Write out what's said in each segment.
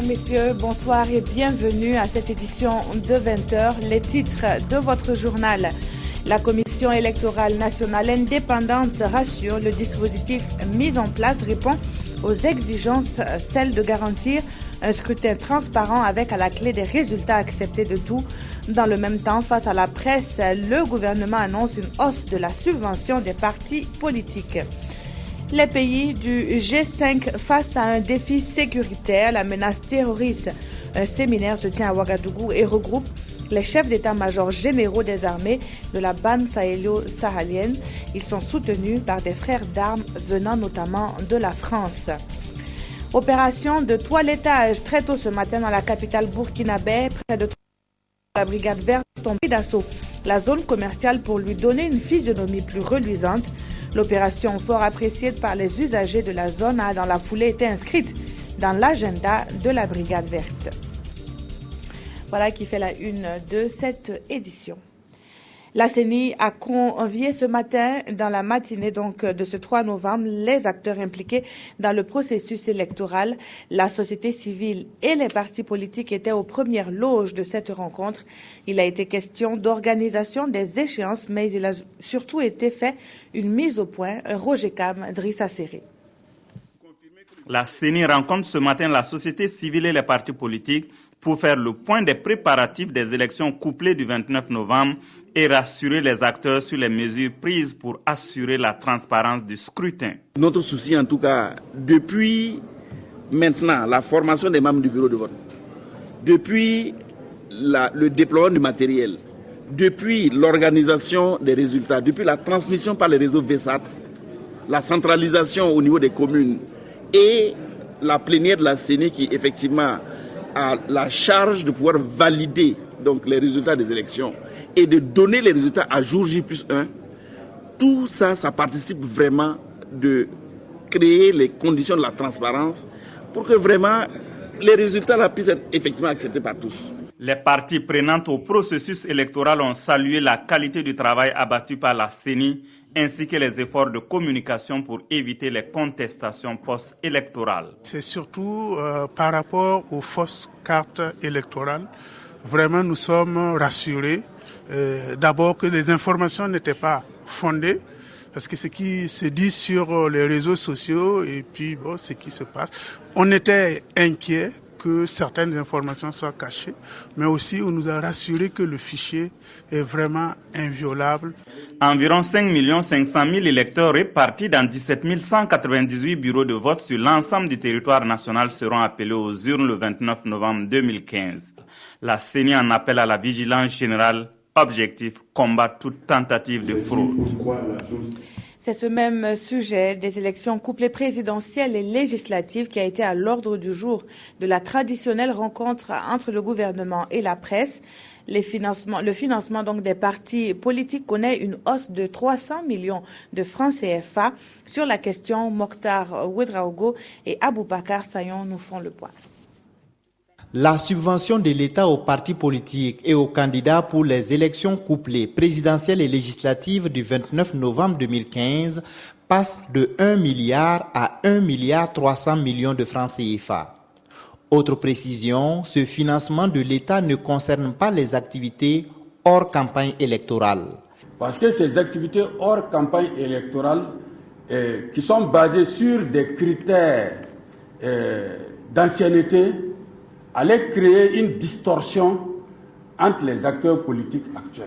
Mesdames, Messieurs, bonsoir et bienvenue à cette édition de 20h. Les titres de votre journal. La Commission électorale nationale indépendante rassure, le dispositif mis en place répond aux exigences, celle de garantir un scrutin transparent avec à la clé des résultats acceptés de tous. Dans le même temps, face à la presse, le gouvernement annonce une hausse de la subvention des partis politiques. Les pays du G5 face à un défi sécuritaire, la menace terroriste. Un séminaire se tient à Ouagadougou et regroupe les chefs d'état-major généraux des armées de la bande sahélo-sahalienne. Ils sont soutenus par des frères d'armes venant notamment de la France. Opération de toilettage très tôt ce matin dans la capitale burkinabé, près de la brigade verte tombée d'assaut la zone commerciale pour lui donner une physionomie plus reluisante. L'opération fort appréciée par les usagers de la zone a dans la foulée été inscrite dans l'agenda de la brigade verte. Voilà qui fait la une de cette édition. La CENI a convié ce matin, dans la matinée donc de ce 3 novembre, les acteurs impliqués dans le processus électoral. La société civile et les partis politiques étaient aux premières loges de cette rencontre. Il a été question d'organisation des échéances, mais il a surtout été fait une mise au point. Roger Cam, Drissa Serré. La CENI rencontre ce matin la société civile et les partis politiques pour faire le point des préparatifs des élections couplées du 29 novembre et rassurer les acteurs sur les mesures prises pour assurer la transparence du scrutin. Notre souci, en tout cas, depuis maintenant la formation des membres du bureau de vote, depuis le déploiement du matériel, depuis l'organisation des résultats, depuis la transmission par les réseaux VESAT, la centralisation au niveau des communes et la plénière de la CENI qui effectivement a la charge de pouvoir valider donc les résultats des élections et de donner les résultats à jour J+1, tout ça, ça participe vraiment de créer les conditions de la transparence pour que vraiment les résultats là puissent être effectivement acceptés par tous. Les parties prenantes au processus électoral ont salué la qualité du travail abattu par la CENI ainsi que les efforts de communication pour éviter les contestations post-électorales. C'est surtout par rapport aux fausses cartes électorales. Vraiment, nous sommes rassurés. D'abord que les informations n'étaient pas fondées, parce que ce qui se dit sur les réseaux sociaux et puis bon, ce qui se passe, on était inquiets que certaines informations soient cachées, mais aussi on nous a rassuré que le fichier est vraiment inviolable. Environ 5 500 000 électeurs répartis dans 17 198 bureaux de vote sur l'ensemble du territoire national seront appelés aux urnes le 29 novembre 2015. La CENI en appelle à la vigilance générale. Objectif, combattre toute tentative de fraude. C'est ce même sujet des élections couplées présidentielles et législatives qui a été à l'ordre du jour de la traditionnelle rencontre entre le gouvernement et la presse. Le financement donc des partis politiques connaît une hausse de 300 millions de francs CFA. Sur la question, Mokhtar Ouedraogo et Aboubakar Sayon nous font le point. La subvention de l'État aux partis politiques et aux candidats pour les élections couplées présidentielles et législatives du 29 novembre 2015 passe de 1 milliard à 1 milliard 300 millions de francs CFA. Autre précision, ce financement de l'État ne concerne pas les activités hors campagne électorale. Parce que ces activités hors campagne électorale qui sont basées sur des critères d'ancienneté allait créer une distorsion entre les acteurs politiques actuels.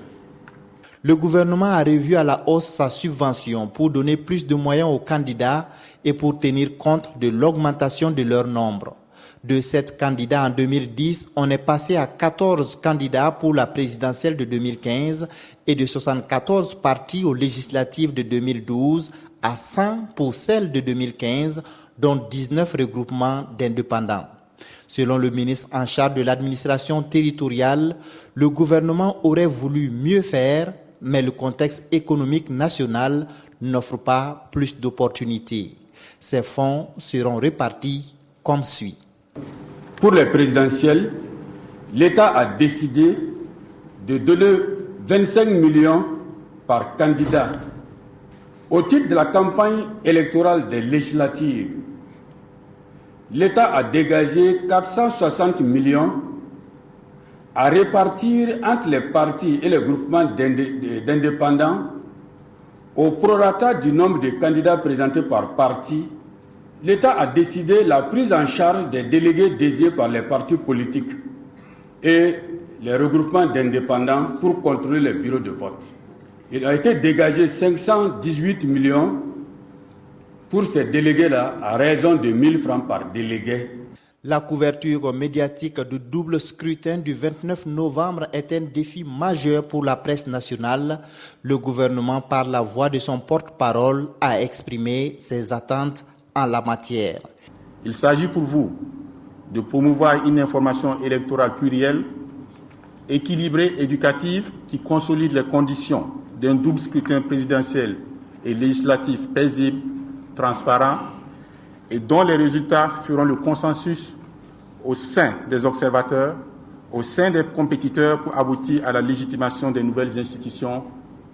Le gouvernement a revu à la hausse sa subvention pour donner plus de moyens aux candidats et pour tenir compte de l'augmentation de leur nombre. De 7 candidats en 2010, on est passé à 14 candidats pour la présidentielle de 2015 et de 74 partis aux législatives de 2012 à 100 pour celles de 2015, dont 19 regroupements d'indépendants. Selon le ministre en charge de l'administration territoriale, le gouvernement aurait voulu mieux faire, mais le contexte économique national n'offre pas plus d'opportunités. Ces fonds seront répartis comme suit. Pour les présidentielles, l'État a décidé de donner 25 millions par candidat au titre de la campagne électorale des législatives l'État a dégagé 460 millions à répartir entre les partis et les groupements d'indépendants au prorata du nombre de candidats présentés par parti. L'État a décidé la prise en charge des délégués désignés par les partis politiques et les regroupements d'indépendants pour contrôler les bureaux de vote. Il a été dégagé 518 millions pour ces délégués-là à raison de 1 000 francs par délégué. La couverture médiatique du double scrutin du 29 novembre est un défi majeur pour la presse nationale. Le gouvernement, par la voix de son porte-parole, a exprimé ses attentes en la matière. Il s'agit pour vous de promouvoir une information électorale plurielle, équilibrée, éducative, qui consolide les conditions d'un double scrutin présidentiel et législatif paisible, transparent, et dont les résultats feront le consensus au sein des observateurs, au sein des compétiteurs pour aboutir à la légitimation des nouvelles institutions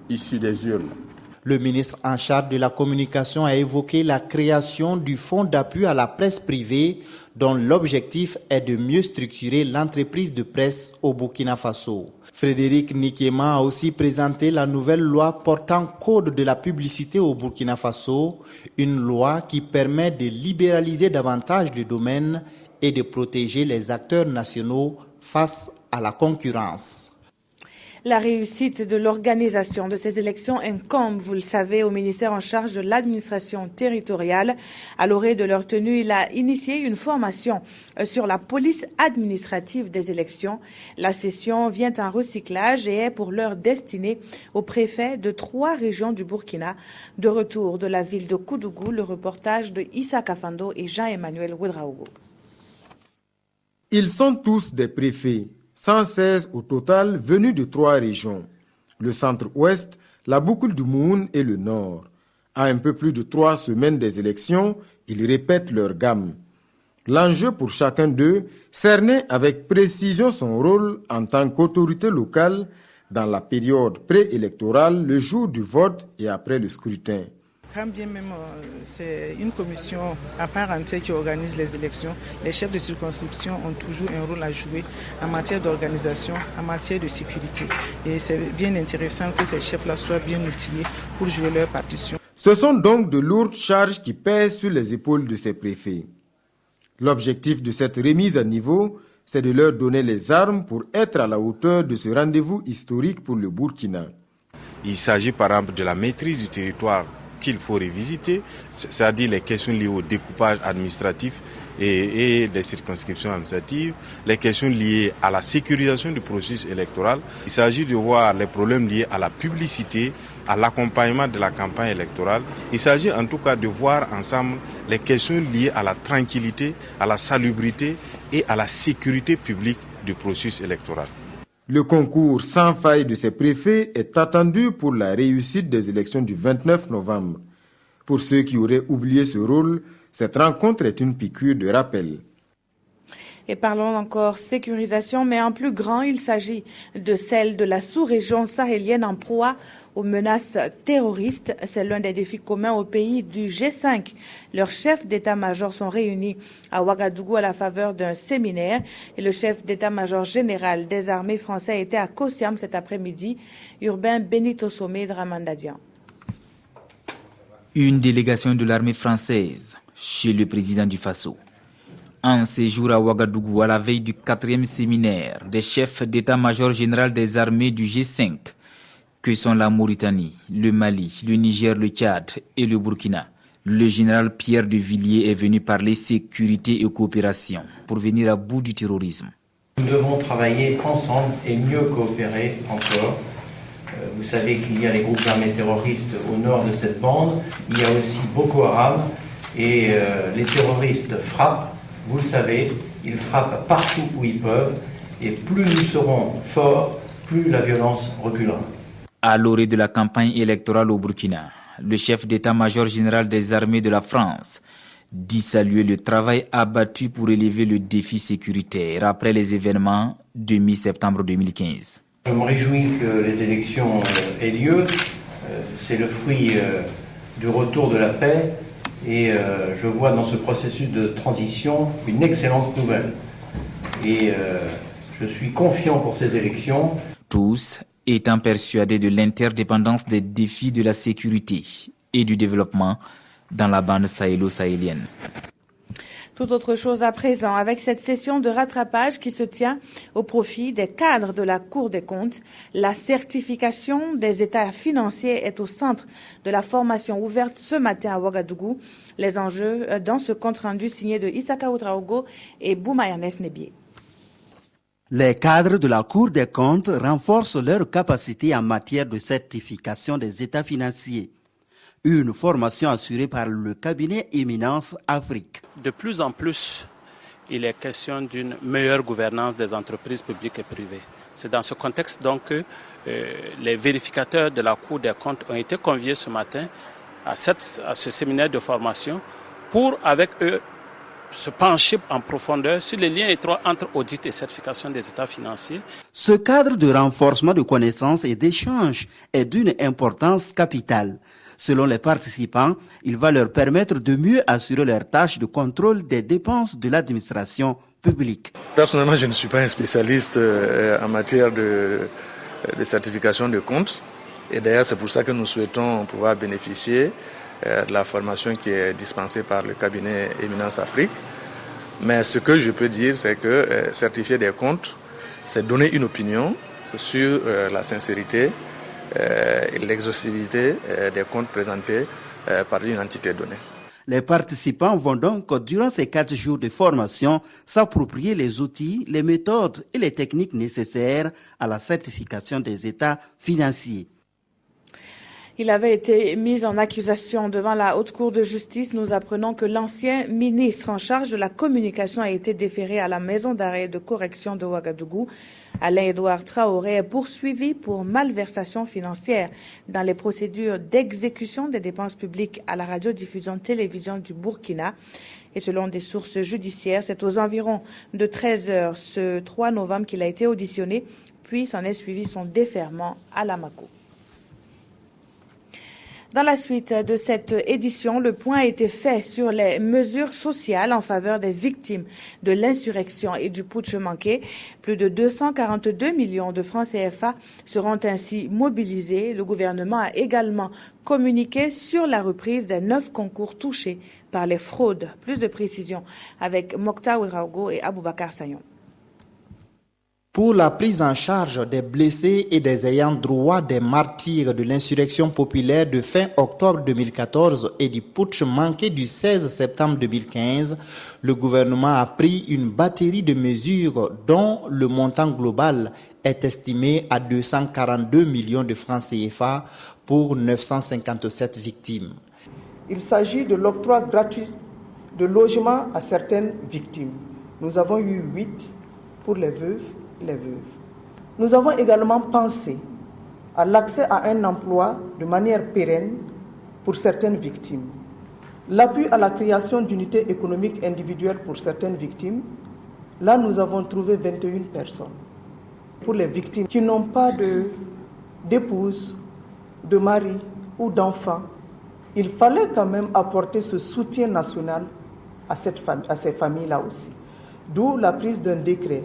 issues des urnes. Le ministre en charge de la communication a évoqué la création du fonds d'appui à la presse privée dont l'objectif est de mieux structurer l'entreprise de presse au Burkina Faso. Frédéric Nikema a aussi présenté la nouvelle loi portant code de la publicité au Burkina Faso, une loi qui permet de libéraliser davantage le domaine et de protéger les acteurs nationaux face à la concurrence. La réussite de l'organisation de ces élections incombe, vous le savez, au ministère en charge de l'administration territoriale. À l'orée de leur tenue, il a initié une formation sur la police administrative des élections. La session vient en recyclage et est pour l'heure destinée aux préfets de 3 régions du Burkina. De retour de la ville de Koudougou, le reportage de Issa Kafando et Jean-Emmanuel Ouedraogo. Ils sont tous des préfets. 116 au total venus de 3 régions, le centre-ouest, la boucle du Moun et le nord. À un peu plus de 3 semaines des élections, ils répètent leur gamme. L'enjeu pour chacun d'eux, cerner avec précision son rôle en tant qu'autorité locale dans la période préélectorale, le jour du vote et après le scrutin. Quand bien même c'est une commission à part entière qui organise les élections, les chefs de circonscription ont toujours un rôle à jouer en matière d'organisation, en matière de sécurité. Et c'est bien intéressant que ces chefs-là soient bien outillés pour jouer leur partition. Ce sont donc de lourdes charges qui pèsent sur les épaules de ces préfets. L'objectif de cette remise à niveau, c'est de leur donner les armes pour être à la hauteur de ce rendez-vous historique pour le Burkina. Il s'agit par exemple de la maîtrise du territoire qu'il faut revisiter, c'est-à-dire les questions liées au découpage administratif et des circonscriptions administratives, les questions liées à la sécurisation du processus électoral. Il s'agit de voir les problèmes liés à la publicité, à l'accompagnement de la campagne électorale. Il s'agit en tout cas de voir ensemble les questions liées à la tranquillité, à la salubrité et à la sécurité publique du processus électoral. Le concours sans faille de ces préfets est attendu pour la réussite des élections du 29 novembre. Pour ceux qui auraient oublié ce rôle, cette rencontre est une piqûre de rappel. Et parlons encore sécurisation, mais en plus grand, il s'agit de celle de la sous-région sahélienne en proie aux menaces terroristes. C'est l'un des défis communs aux pays du G5. Leurs chefs d'état-major sont réunis à Ouagadougou à la faveur d'un séminaire. Et le chef d'état-major général des armées français était à Kossiam cet après-midi. Urbain Benito Somé Dramandadian. Une délégation de l'armée française chez le président du Faso. Un séjour à Ouagadougou à la veille du 4e séminaire des chefs d'état-major général des armées du G5, que sont la Mauritanie, le Mali, le Niger, le Tchad et le Burkina. Le général Pierre de Villiers est venu parler sécurité et coopération pour venir à bout du terrorisme. Nous devons travailler ensemble et mieux coopérer encore. Vous savez qu'il y a les groupes armés terroristes au nord de cette bande. Il y a aussi Boko Haram et les terroristes frappent. Vous le savez, ils frappent partout où ils peuvent et plus nous serons forts, plus la violence reculera. À l'orée de la campagne électorale au Burkina, le chef d'état-major général des armées de la France dit saluer le travail abattu pour élever le défi sécuritaire après les événements de mi-septembre 2015. Je me réjouis que les élections aient lieu. C'est le fruit du retour de la paix Et je vois dans ce processus de transition une excellente nouvelle. Et je suis confiant pour ces élections. Tous étant persuadés de l'interdépendance des défis de la sécurité et du développement dans la bande sahélo-sahélienne. Tout autre chose à présent, avec cette session de rattrapage qui se tient au profit des cadres de la Cour des comptes, la certification des états financiers est au centre de la formation ouverte ce matin à Ouagadougou. Les enjeux dans ce compte-rendu signé de Issaka Outraogo et Bouma Ernest Nebié. Les cadres de la Cour des comptes renforcent leur capacité en matière de certification des états financiers. Une formation assurée par le cabinet Éminence Afrique. De plus en plus, il est question d'une meilleure gouvernance des entreprises publiques et privées. C'est dans ce contexte donc que les vérificateurs de la Cour des comptes ont été conviés ce matin à ce séminaire de formation pour, avec eux, se pencher en profondeur sur les liens étroits entre audit et certification des états financiers. Ce cadre de renforcement de connaissances et d'échanges est d'une importance capitale. Selon les participants, il va leur permettre de mieux assurer leurs tâches de contrôle des dépenses de l'administration publique. Personnellement, je ne suis pas un spécialiste en matière de certification de comptes. Et d'ailleurs, c'est pour ça que nous souhaitons pouvoir bénéficier de la formation qui est dispensée par le cabinet Éminence Afrique. Mais ce que je peux dire, c'est que certifier des comptes, c'est donner une opinion sur la sincérité et l'exhaustivité des comptes présentés par une entité donnée. Les participants vont donc, durant ces 4 jours de formation, s'approprier les outils, les méthodes et les techniques nécessaires à la certification des états financiers. Il avait été mis en accusation devant la Haute Cour de justice. Nous apprenons que l'ancien ministre en charge de la communication a été déféré à la maison d'arrêt de correction de Ouagadougou. Alain-Édouard Traoré est poursuivi pour malversation financière dans les procédures d'exécution des dépenses publiques à la radiodiffusion-télévision du Burkina. Et selon des sources judiciaires, c'est aux environs de 13h ce 3 novembre qu'il a été auditionné, puis s'en est suivi son déferment à Lamako. Dans la suite de cette édition, le point a été fait sur les mesures sociales en faveur des victimes de l'insurrection et du putsch manqué. Plus de 242 millions de francs CFA seront ainsi mobilisés. Le gouvernement a également communiqué sur la reprise des 9 concours touchés par les fraudes. Plus de précisions avec Mokhtar Ouedraogo et Aboubakar Sayon. Pour la prise en charge des blessés et des ayants droit des martyrs de l'insurrection populaire de fin octobre 2014 et du putsch manqué du 16 septembre 2015, le gouvernement a pris une batterie de mesures dont le montant global est estimé à 242 millions de francs CFA pour 957 victimes. Il s'agit de l'octroi gratuit de logement à certaines victimes. Nous avons eu 8 pour les veuves. Nous avons également pensé à l'accès à un emploi de manière pérenne pour certaines victimes. L'appui à la création d'unités économiques individuelles pour certaines victimes, là nous avons trouvé 21 personnes. Pour les victimes qui n'ont pas d'épouse, de mari ou d'enfant, il fallait quand même apporter ce soutien national à ces familles-là aussi. D'où la prise d'un décret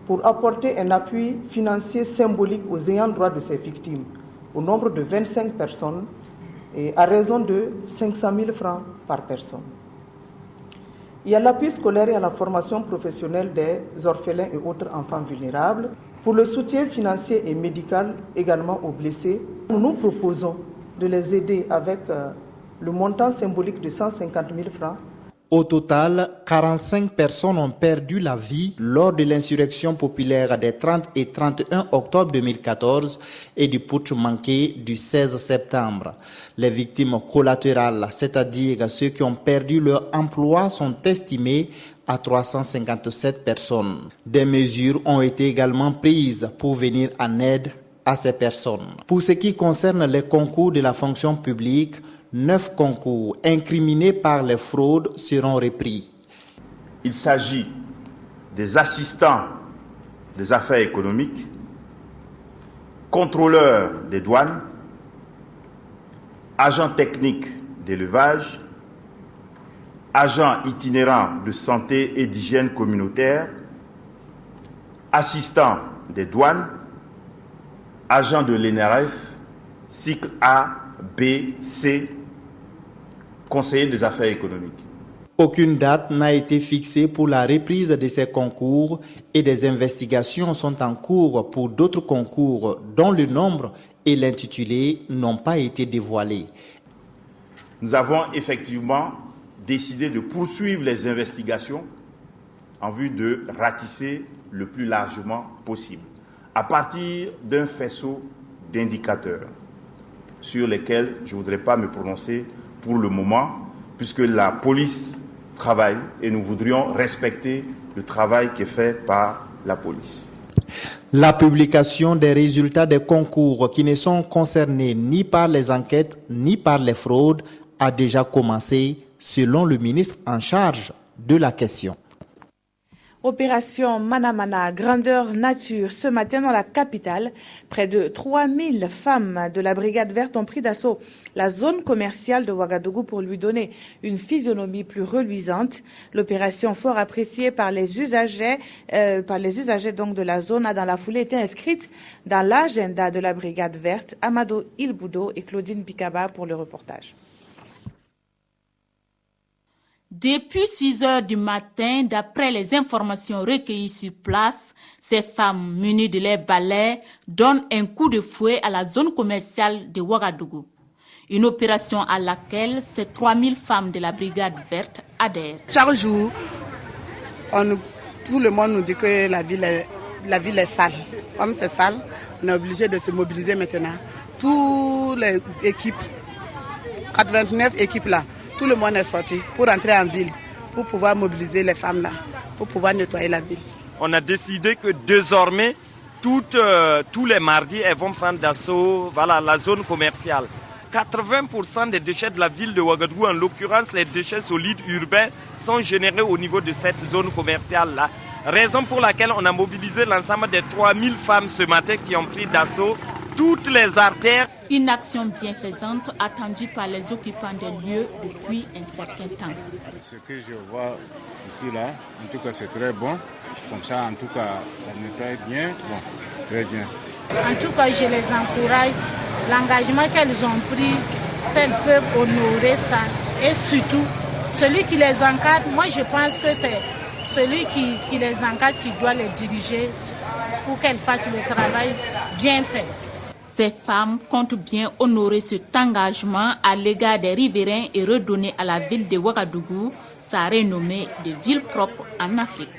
pour apporter un appui financier symbolique aux ayants droit de ces victimes, au nombre de 25 personnes et à raison de 500 000 francs par personne. Il y a l'appui scolaire et à la formation professionnelle des orphelins et autres enfants vulnérables. Pour le soutien financier et médical également aux blessés, nous proposons de les aider avec le montant symbolique de 150 000 francs. Au total, 45 personnes ont perdu la vie lors de l'insurrection populaire des 30 et 31 octobre 2014 et du putsch manqué du 16 septembre. Les victimes collatérales, c'est-à-dire ceux qui ont perdu leur emploi, sont estimées à 357 personnes. Des mesures ont été également prises pour venir en aide à ces personnes. Pour ce qui concerne les concours de la fonction publique, 9 concours incriminés par les fraudes seront repris. Il s'agit des assistants des affaires économiques, contrôleurs des douanes, agents techniques d'élevage, agents itinérants de santé et d'hygiène communautaire, assistants des douanes, agents de l'ENRF, cycle A, B, C, conseillers des affaires économiques. Aucune date n'a été fixée pour la reprise de ces concours et des investigations sont en cours pour d'autres concours dont le nombre et l'intitulé n'ont pas été dévoilés. Nous avons effectivement décidé de poursuivre les investigations en vue de ratisser le plus largement possible, à partir d'un faisceau d'indicateurs sur lesquels je ne voudrais pas me prononcer pour le moment, puisque la police travaille et nous voudrions respecter le travail qui est fait par la police. La publication des résultats des concours qui ne sont concernés ni par les enquêtes ni par les fraudes a déjà commencé, selon le ministre en charge de la question. Opération Manamana, grandeur nature. Ce matin dans la capitale, près de 3000 femmes de la Brigade verte ont pris d'assaut la zone commerciale de Ouagadougou pour lui donner une physionomie plus reluisante. L'opération fort appréciée par les usagers donc de la zone a dans la foulée été inscrite dans l'agenda de la Brigade verte. Amado Ilboudo et Claudine Bikaba pour le reportage. Depuis 6 heures du matin, d'après les informations recueillies sur place, ces femmes munies de leurs balais donnent un coup de fouet à la zone commerciale de Ouagadougou. Une opération à laquelle ces 3000 femmes de la Brigade verte adhèrent. Chaque jour, tout le monde nous dit que la ville est sale. Comme c'est sale, on est obligé de se mobiliser maintenant. Toutes les équipes, 89 équipes là, tout le monde est sorti pour entrer en ville, pour pouvoir mobiliser les femmes là, pour pouvoir nettoyer la ville. On a décidé que désormais, tous les mardis, elles vont prendre d'assaut la zone commerciale. 80% des déchets de la ville de Ouagadougou, en l'occurrence les déchets solides urbains, sont générés au niveau de cette zone commerciale-là. Raison pour laquelle on a mobilisé l'ensemble des 3000 femmes ce matin qui ont pris d'assaut toutes les artères. Une action bienfaisante attendue par les occupants des lieux depuis un certain temps. Ce que je vois ici, là, en tout cas, c'est très bon. Comme ça, en tout cas, ça nettoie bien. Bon, très bien. En tout cas, je les encourage. L'engagement qu'elles ont pris, elles peuvent honorer ça. Et surtout, celui qui les encadre, moi, je pense que c'est celui qui les encadre qui doit les diriger pour qu'elles fassent le travail bien fait. Ces femmes comptent bien honorer cet engagement à l'égard des riverains et redonner à la ville de Ouagadougou sa renommée de ville propre en Afrique.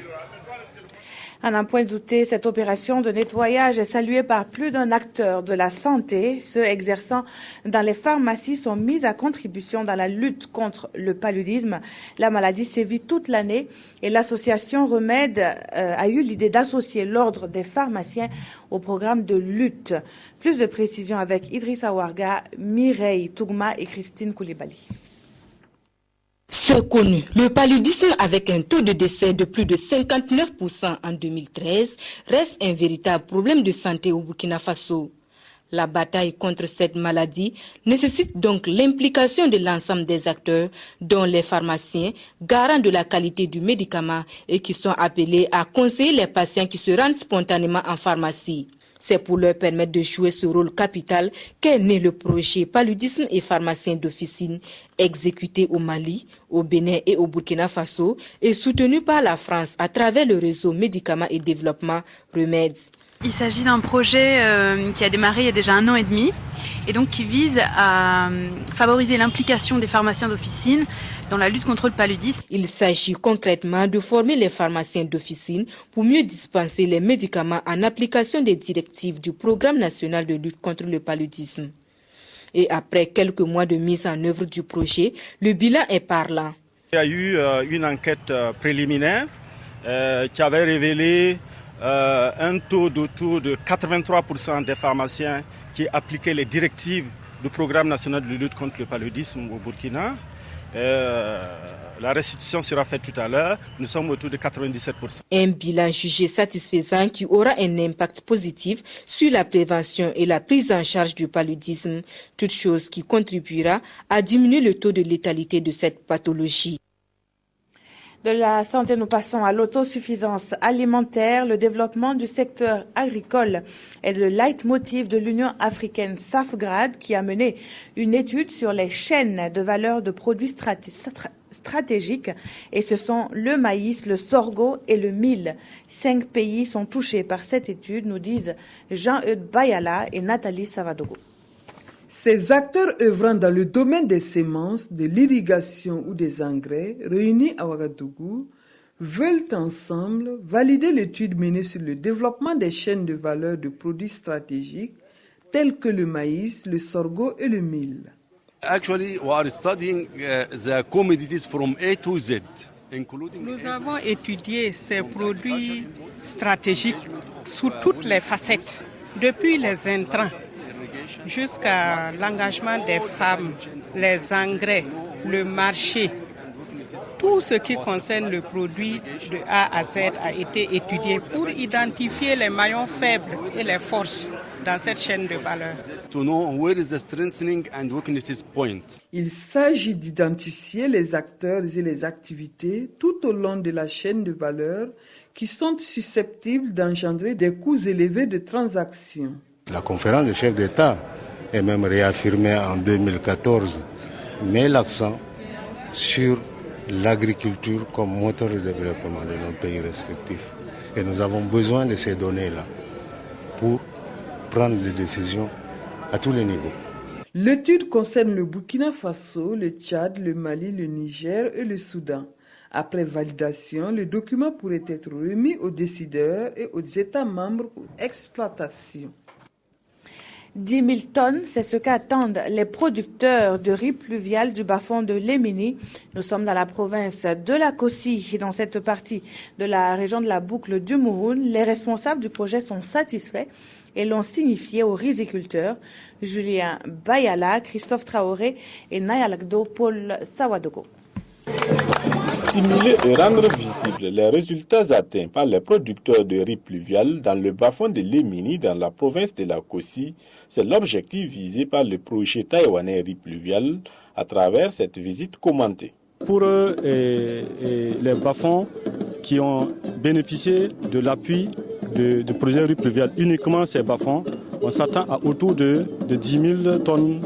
À n'en point douter, cette opération de nettoyage est saluée par plus d'un acteur de la santé. Ceux exerçant dans les pharmacies sont mis à contribution dans la lutte contre le paludisme. La maladie sévit toute l'année et l'association Remède a eu l'idée d'associer l'ordre des pharmaciens au programme de lutte. Plus de précisions avec Idrissa Ouarga, Mireille Tougma et Christine Koulibaly. C'est connu, le paludisme avec un taux de décès de plus de 59% en 2013 reste un véritable problème de santé au Burkina Faso. La bataille contre cette maladie nécessite donc l'implication de l'ensemble des acteurs, dont les pharmaciens, garants de la qualité du médicament et qui sont appelés à conseiller les patients qui se rendent spontanément en pharmacie. C'est pour leur permettre de jouer ce rôle capital qu'est né le projet Paludisme et pharmacien d'officine, exécuté au Mali, au Bénin et au Burkina Faso et soutenu par la France à travers le réseau Médicaments et Développement Remèdes. Il s'agit d'un projet qui a démarré il y a déjà 1 an et demi et donc qui vise à favoriser l'implication des pharmaciens d'officine dans la lutte contre le paludisme. Il s'agit concrètement de former les pharmaciens d'officine pour mieux dispenser les médicaments en application des directives du Programme national de lutte contre le paludisme. Et après quelques mois de mise en œuvre du projet, le bilan est parlant. Il y a eu une enquête préliminaire qui avait révélé un taux d'autour de 83% des pharmaciens qui appliquaient les directives du Programme national de lutte contre le paludisme au Burkina. La restitution sera faite tout à l'heure. Nous sommes autour de 97%. Un bilan jugé satisfaisant qui aura un impact positif sur la prévention et la prise en charge du paludisme, toute chose qui contribuera à diminuer le taux de létalité de cette pathologie. De la santé, nous passons à l'autosuffisance alimentaire. Le développement du secteur agricole est le leitmotiv de l'Union africaine SAFGRAD qui a mené une étude sur les chaînes de valeur de produits stratégiques et ce sont le maïs, le sorgho et le mil. 5 pays sont touchés par cette étude, nous disent Jean-Eudes Bayala et Nathalie Savadogo. Ces acteurs œuvrant dans le domaine des semences, de l'irrigation ou des engrais, réunis à Ouagadougou, veulent ensemble valider l'étude menée sur le développement des chaînes de valeur de produits stratégiques tels que le maïs, le sorgho et le mil. Actually, we are studying the commodities from A to Z. Nous avons étudié ces produits stratégiques sous toutes les facettes, depuis les intrants jusqu'à l'engagement des femmes, les engrais, le marché. Tout ce qui concerne le produit de A à Z a été étudié pour identifier les maillons faibles et les forces dans cette chaîne de valeur. Il s'agit d'identifier les acteurs et les activités tout au long de la chaîne de valeur qui sont susceptibles d'engendrer des coûts élevés de transaction. La conférence des chefs d'État est même réaffirmée en 2014, met l'accent sur l'agriculture comme moteur de développement de nos pays respectifs. Et nous avons besoin de ces données-là pour prendre des décisions à tous les niveaux. L'étude concerne le Burkina Faso, le Tchad, le Mali, le Niger et le Soudan. Après validation, le document pourrait être remis aux décideurs et aux États membres pour exploitation. 10 000 tonnes, c'est ce qu'attendent les producteurs de riz pluvial du bas-fond de Lémini. Nous sommes dans la province de la Kossi, dans cette partie de la région de la boucle du Mouhoun. Les responsables du projet sont satisfaits et l'ont signifié aux riziculteurs Julien Bayala, Christophe Traoré et Nayalakdo Paul Sawadogo. Stimuler et rendre visibles les résultats atteints par les producteurs de riz pluvial dans le bas-fond de Lémini, dans la province de la Kossi, c'est l'objectif visé par le projet taïwanais riz pluvial à travers cette visite commentée. Pour les bas-fonds qui ont bénéficié de l'appui du projet riz pluvial, uniquement ces bas-fonds, on s'attend à autour de 10 000 tonnes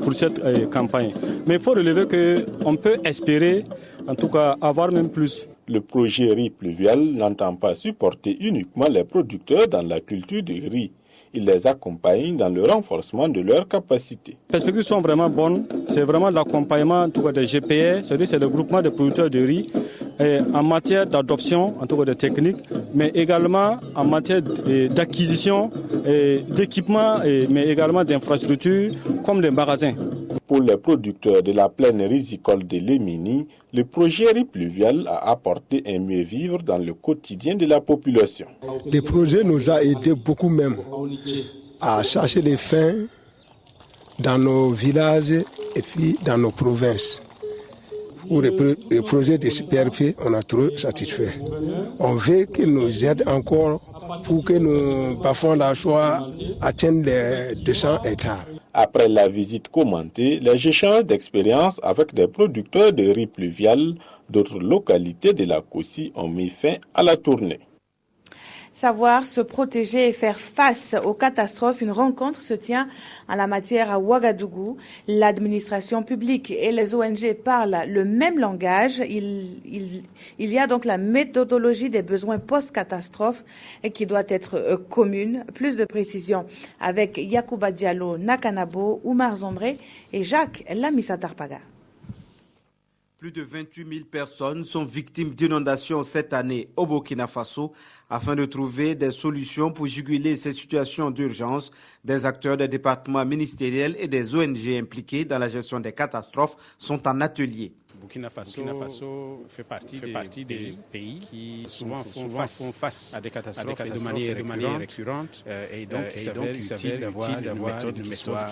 pour cette campagne. Mais il faut relever qu'on peut espérer, en tout cas, avoir même plus. Le projet riz pluvial n'entend pas supporter uniquement les producteurs dans la culture du riz. Il les accompagne dans le renforcement de leurs capacités. Les perspectives sont vraiment bonnes. C'est vraiment l'accompagnement en tout cas des GPR, c'est-à-dire c'est le groupement de producteurs de riz, en matière d'adoption, en tout cas de techniques, mais également en matière d'acquisition, d'équipement, mais également d'infrastructures comme des magasins. Pour les producteurs de la plaine rizicole de Lémini, le projet riz pluvial a apporté un mieux vivre dans le quotidien de la population. Le projet nous a aidé beaucoup même à chercher les fins dans nos villages et puis dans nos provinces. Pour le projet de CPRP, on a trop satisfait. On veut qu'il nous aide encore pour que nos bas-fonds d'Achoua atteignent les 200 hectares. Après la visite commentée, les échanges d'expérience avec des producteurs de riz pluvial d'autres localités de la Kossi ont mis fin à la tournée. Savoir se protéger et faire face aux catastrophes, une rencontre se tient en la matière à Ouagadougou. L'administration publique et les ONG parlent le même langage. Il y a donc la méthodologie des besoins post-catastrophe qui doit être commune. Plus de précisions avec Yacouba Diallo, Nakanabo, Oumar Zombré et Jacques Lamissa Tarpaga. Plus de 28 000 personnes sont victimes d'inondations cette année au Burkina Faso. Afin de trouver des solutions pour juguler ces situations d'urgence, des acteurs des départements ministériels et des ONG impliqués dans la gestion des catastrophes sont en atelier. Burkina Faso fait partie des pays qui souvent font face à des catastrophes de manière récurrente. Et donc, il s'avère utile d'avoir une méthode qui soit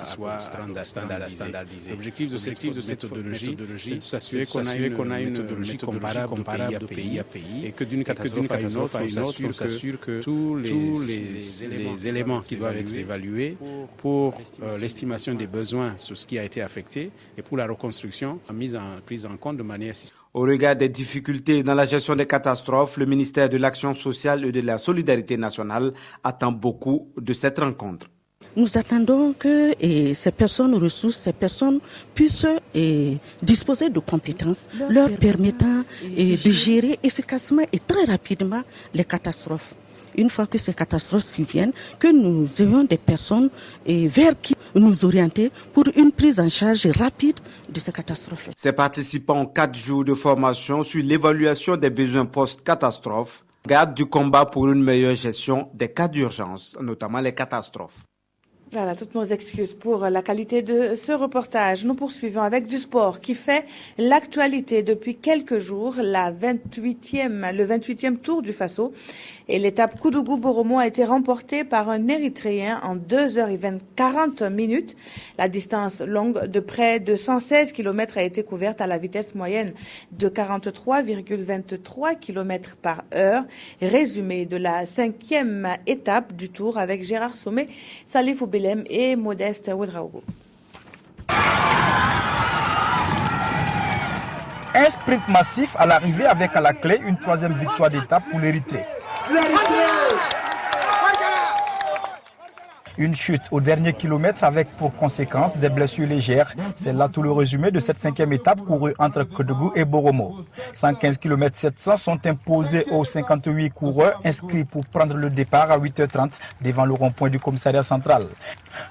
standardisée. L'objectif de cette méthodologie, c'est de s'assurer qu'on a une méthodologie comparable de pays à pays et que d'une catastrophe à une autre, s'assure que tous les éléments qui doivent être évalués pour l'estimation des besoins sur ce qui a été affecté et pour la reconstruction prise en compte de manière systématique. Au regard des difficultés dans la gestion des catastrophes, le ministère de l'Action sociale et de la Solidarité nationale attend beaucoup de cette rencontre. Nous attendons que ces personnes ressources, ces personnes puissent disposer de compétences leur permettant de gérer efficacement et très rapidement les catastrophes. Une fois que ces catastrophes surviennent, que nous ayons des personnes vers qui nous orienter pour une prise en charge rapide de ces catastrophes. Ces participants ont 4 jours de formation sur l'évaluation des besoins post-catastrophes, garde du combat pour une meilleure gestion des cas d'urgence, notamment les catastrophes. Voilà, toutes nos excuses pour la qualité de ce reportage. Nous poursuivons avec du sport qui fait l'actualité depuis quelques jours, le 28e Tour du Faso. Et l'étape Koudougou-Boromo a été remportée par un Érythréen en 2h40 minutes. La distance longue de près de 116 km a été couverte à la vitesse moyenne de 43,23 km par heure. Résumé de la 5e étape du Tour avec Gérard Sommet, Salif Oubelem et Modeste Ouedraogo. Un sprint massif à l'arrivée avec à la clé une 3e victoire d'étape pour l'Érythrée. Une chute au dernier kilomètre avec pour conséquence des blessures légères. C'est là tout le résumé de cette 5e étape courue entre Koudougou et Boromo. 115 km 700 sont imposés aux 58 coureurs inscrits pour prendre le départ à 8h30 devant le rond-point du commissariat central.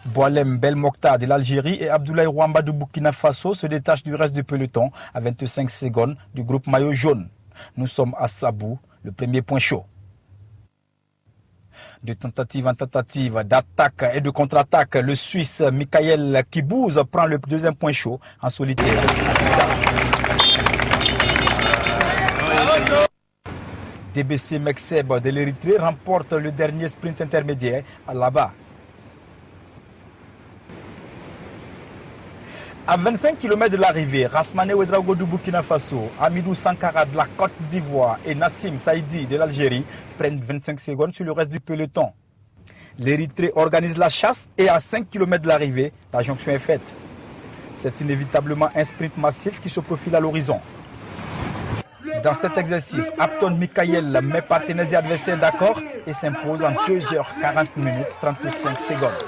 Boalem Belmokhtar de l'Algérie et Abdoulaye Rwamba du Burkina Faso se détachent du reste du peloton à 25 secondes du groupe maillot jaune. Nous sommes à Sabou, le premier point chaud. De tentative en tentative, d'attaque et de contre-attaque, le Suisse Michael Kibouz prend le 2e point chaud en solitaire. DBC Mekseb de l'Érythrée remporte le dernier sprint intermédiaire à Laba. À 25 km de l'arrivée, Rasmane Ouedraogo du Burkina Faso, Amidou Sankara de la Côte d'Ivoire et Nassim Saïdi de l'Algérie prennent 25 secondes sur le reste du peloton. L'Érythrée organise la chasse et à 5 km de l'arrivée, la jonction est faite. C'est inévitablement un sprint massif qui se profile à l'horizon. Dans cet exercice, Apton Michael met partenaires et adversaires d'accord et s'impose en 2h40 minutes 35 secondes.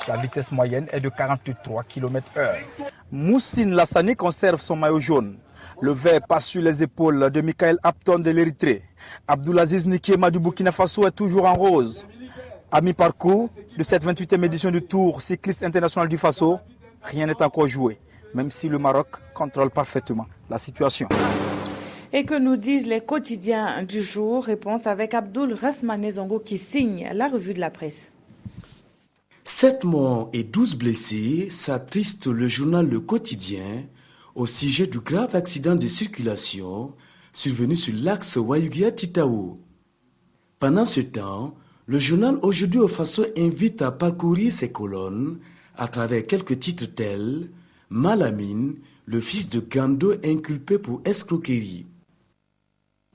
La vitesse moyenne est de 43 km/h. Moussine Lassani conserve son maillot jaune. Le vert passe sur les épaules de Michael Apton de l'Érythrée. Abdoulaziz Nikiema du Burkina Faso est toujours en rose. À mi-parcours de cette 28e édition du Tour cycliste international du Faso, rien n'est encore joué, même si le Maroc contrôle parfaitement la situation. Et que nous disent les quotidiens du jour? Réponse avec Abdoul Rasmane Zongo qui signe la revue de la presse. 7 morts et 12 blessés, s'attriste le journal Le Quotidien au sujet du grave accident de circulation survenu sur l'axe Wayugia-Titao. Pendant ce temps, le journal Aujourd'hui au Faso invite à parcourir ses colonnes à travers quelques titres tels « Malamine, le fils de Gando inculpé pour escroquerie ».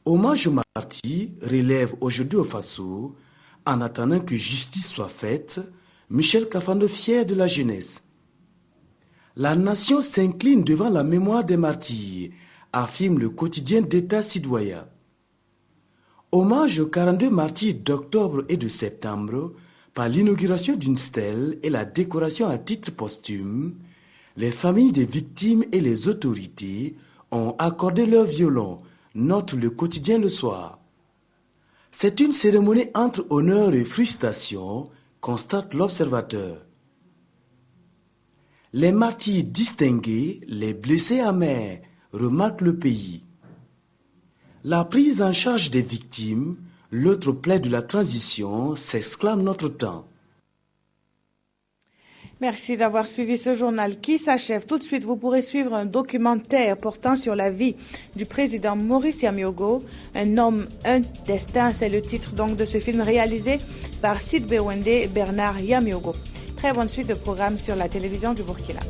Hommage aux martyrs relève Aujourd'hui au Faso, en attendant que justice soit faite, Michel Kafando fier de la jeunesse. La nation s'incline devant la mémoire des martyrs, affirme le quotidien d'État citoyen. Hommage aux 42 martyrs d'octobre et de septembre par l'inauguration d'une stèle et la décoration à titre posthume, les familles des victimes et les autorités ont accordé leur violon, note le quotidien Le Soir. C'est une cérémonie entre honneur et frustration, constate l'observateur. Les martyrs distingués, les blessés amers, remarque le pays. La prise en charge des victimes, l'autre plaie de la transition, s'exclame notre temps. Merci d'avoir suivi ce journal qui s'achève. Tout de suite, vous pourrez suivre un documentaire portant sur la vie du président Maurice Yamiogo. Un homme, un destin, c'est le titre donc de ce film réalisé par Sid Bewende et Bernard Yamiogo. Très bonne suite de programme sur la télévision du Burkina.